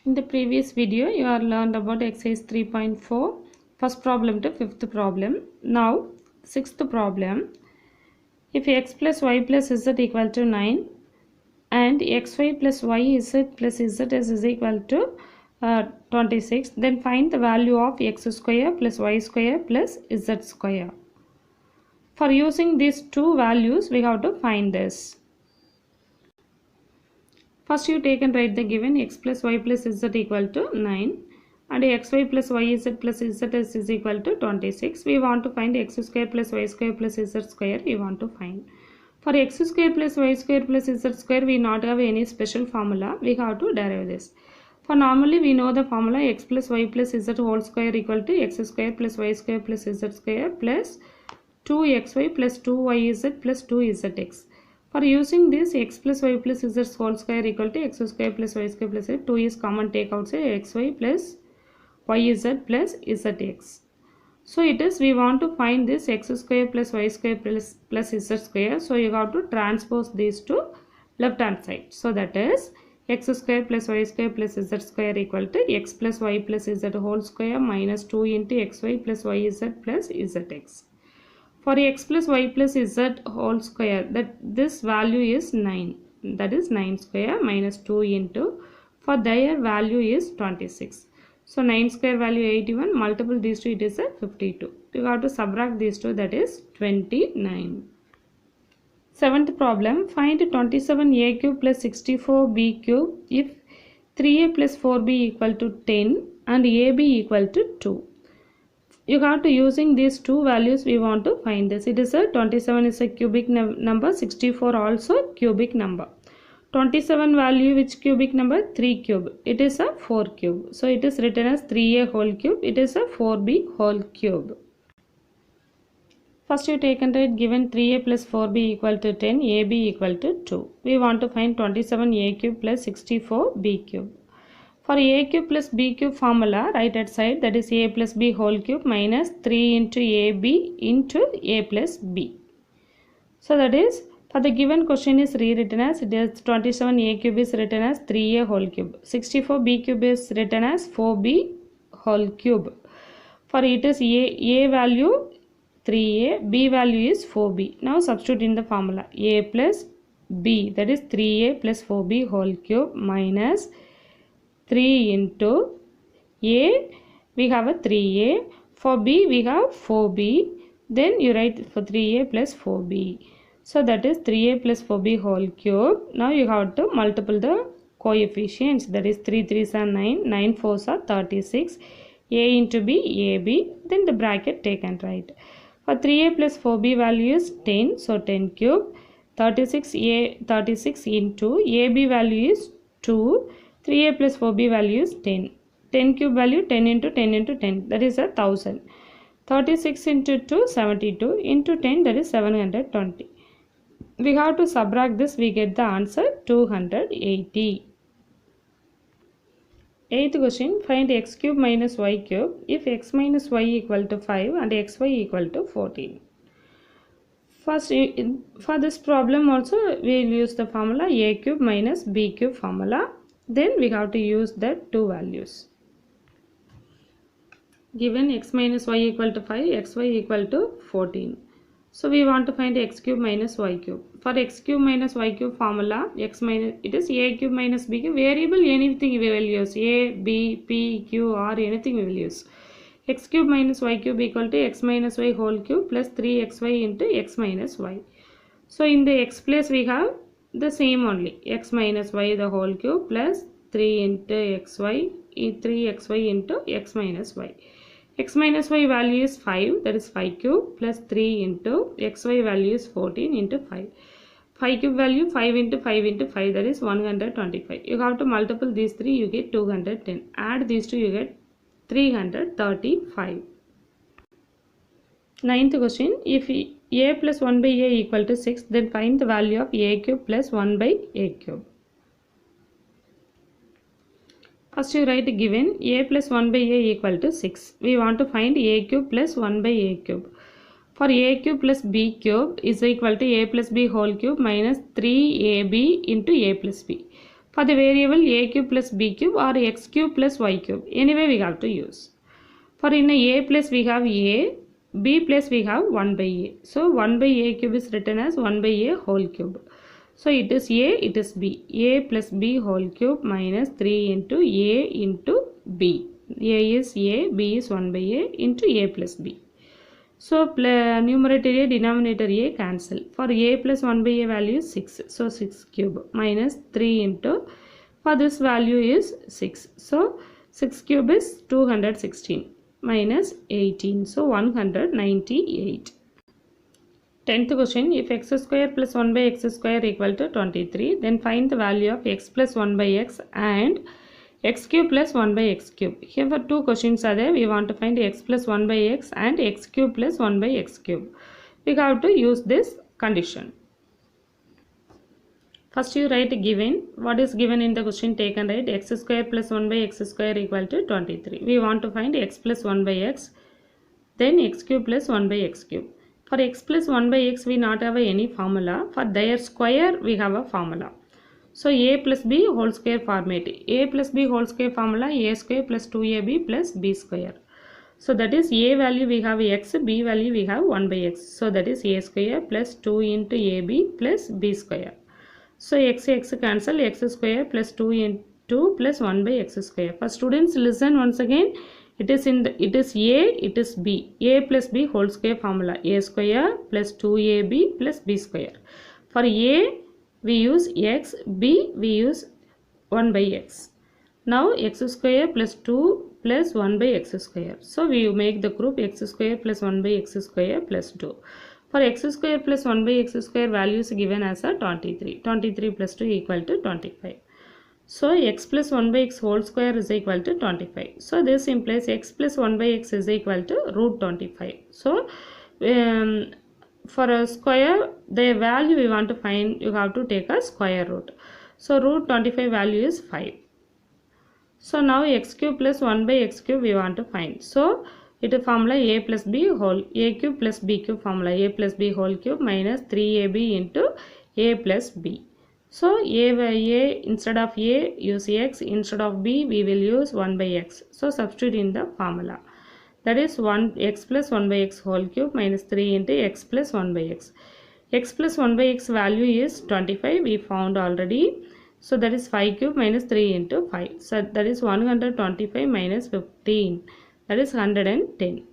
In the previous video, you have learned about exercise 3.4, first problem to fifth problem. Now, sixth problem. If x plus y plus z equal to 9 and xy plus yz plus zs is equal to 26, then find the value of x square plus y square plus z square. For using these two values, we have to find this. First you take and write the given x plus y plus z equal to 9 and xy plus yz plus zs is equal to 26. We want to find x square plus y square plus z square we want to find. For x square plus y square plus z square we not have any special formula. We have to derive this. For normally we know the formula x plus y plus z whole square equal to x square plus y square plus z square plus 2xy plus 2yz plus 2zx. For using this x plus y plus z whole square equal to x square plus y square plus z, 2 is common, take outside xy plus yz plus zx. So it is, we want to find this x square plus y square plus z square. So you have to transpose these to left hand side. So that is x square plus y square plus z square equal to x plus y plus z whole square minus 2 into xy plus yz plus zx. For x plus y plus z whole square, that this value is 9, that is 9 square minus 2 into, for their value is 26. So 9 square value 81, multiple these two, it is a 52. You have to subtract these two, that is 29. Seventh problem, find 27a cube plus 64b cube if 3a plus 4b equal to 10 and ab equal to 2. You have to using these two values we want to find this. It is a 27 is a cubic number, 64 also cubic number. 27 value which cubic number? 3 cube. It is a 4 cube. So it is written as 3a whole cube. It is a 4b whole cube. First you take and write given 3a plus 4b equal to 10, ab equal to 2. We want to find 27a cube plus 64b cube. For a cube plus b cube formula, right hand side, that is a plus b whole cube minus 3 into ab into a plus b. So that is, for the given question is rewritten as, it is 27a cube is written as 3a whole cube. 64b cube is written as 4b whole cube. For it is a value 3a, b value is 4b. Now substitute in the formula. A plus b, that is 3a plus 4b whole cube minus 3 into a, we have a 3a, for b we have 4b, then you write for 3a plus 4b. So that is 3a plus 4b whole cube. Now you have to multiply the coefficients, that is 3 3s are 9, 9 4s are 36, a into b, ab, then the bracket take and write. For 3a plus 4b value is 10, so 10 cube, 36 into ab value is 2, 3a plus 4b value is 10. 10 cube value 10 into 10 into 10, that is 1000. 36 into 2, 72 into 10, that is 720. We have to subtract this, we get the answer 280. Eighth question, find x cube minus y cube if x minus y equal to 5 and xy equal to 14. First, for this problem also we will use the formula a cube minus b cube formula. Then we have to use the two values. Given x minus y equal to 5, xy equal to 14. So we want to find x cube minus y cube. For x cube minus y cube formula, x minus, it is a cube minus b cube. Variable anything we will use. A, b, p, q, r, anything we will use. X cube minus y cube equal to x minus y whole cube plus 3xy into x minus y. So in the x place we have the same only, x minus y the whole cube plus 3 into xy, 3xy into x minus y. X minus y value is 5, that is 5 cube plus 3 into xy value is 14 into 5. 5 cube value 5 into 5 into 5, that is 125. You have to multiple these three, you get 210. Add these two, you get 335. Ninth question, if a plus 1 by a equal to 6, then find the value of a cube plus 1 by a cube. First you write given a plus 1 by a equal to 6. We want to find a cube plus 1 by a cube. For a cube plus b cube is equal to a plus b whole cube minus 3ab into a plus b. For the variable a cube plus b cube or x cube plus y cube, anyway we have to use. For in a plus we have a, b plus we have 1 by a. So 1 by a cube is written as 1 by a whole cube. So it is a, it is b. A plus b whole cube minus 3 into a into b. A is a, b is 1 by a into a plus b. So numerator a, denominator a cancel. For a plus 1 by a value is 6. So 6 cube minus 3 into, for this value is 6. So 6 cube is 216 minus 18. So 198. 10th question, if x square plus 1 by x square equal to 23, then find the value of x plus 1 by x and x cube plus 1 by x cube. Here for two questions are there. We want to find x plus 1 by x and x cube plus 1 by x cube. We have to use this condition. First you write given. What is given in the question? Take and write x square plus 1 by x square equal to 23. We want to find x plus 1 by x, then x cube plus 1 by x cube. For x plus 1 by x we not have any formula. For their square we have a formula. So a plus b whole square format. A plus b whole square formula a square plus 2ab plus b square. So that is a value we have x, b value we have 1 by x. So that is a square plus 2 into ab plus b square. So x cancel, x square plus 2 into plus 1 by x square. For students, listen once again. It is a, it is b. A plus b whole square formula. A square plus 2ab plus b square. For a we use x, b we use 1 by x. Now x square plus 2 plus 1 by x square. So we make the group x square plus 1 by x square plus 2. For x square plus 1 by x square value is given as a 23. 23 plus 2 equal to 25. So x plus 1 by x whole square is equal to 25. So this implies x plus 1 by x is equal to root 25. So for a square, the value we want to find, you have to take a square root. So root 25 value is 5. So now x cube plus 1 by x cube we want to find. So it is formula a plus b whole, a cube plus b cube formula, a plus b whole cube minus 3ab into a plus b. So a instead of a use x, instead of b we will use 1 by x. So substitute in the formula. That is x plus 1 by x whole cube minus 3 into x plus 1 by x. X plus 1 by x value is 25, we found already. So that is 5 cube minus 3 into 5. So that is 125 minus 15. That is 110.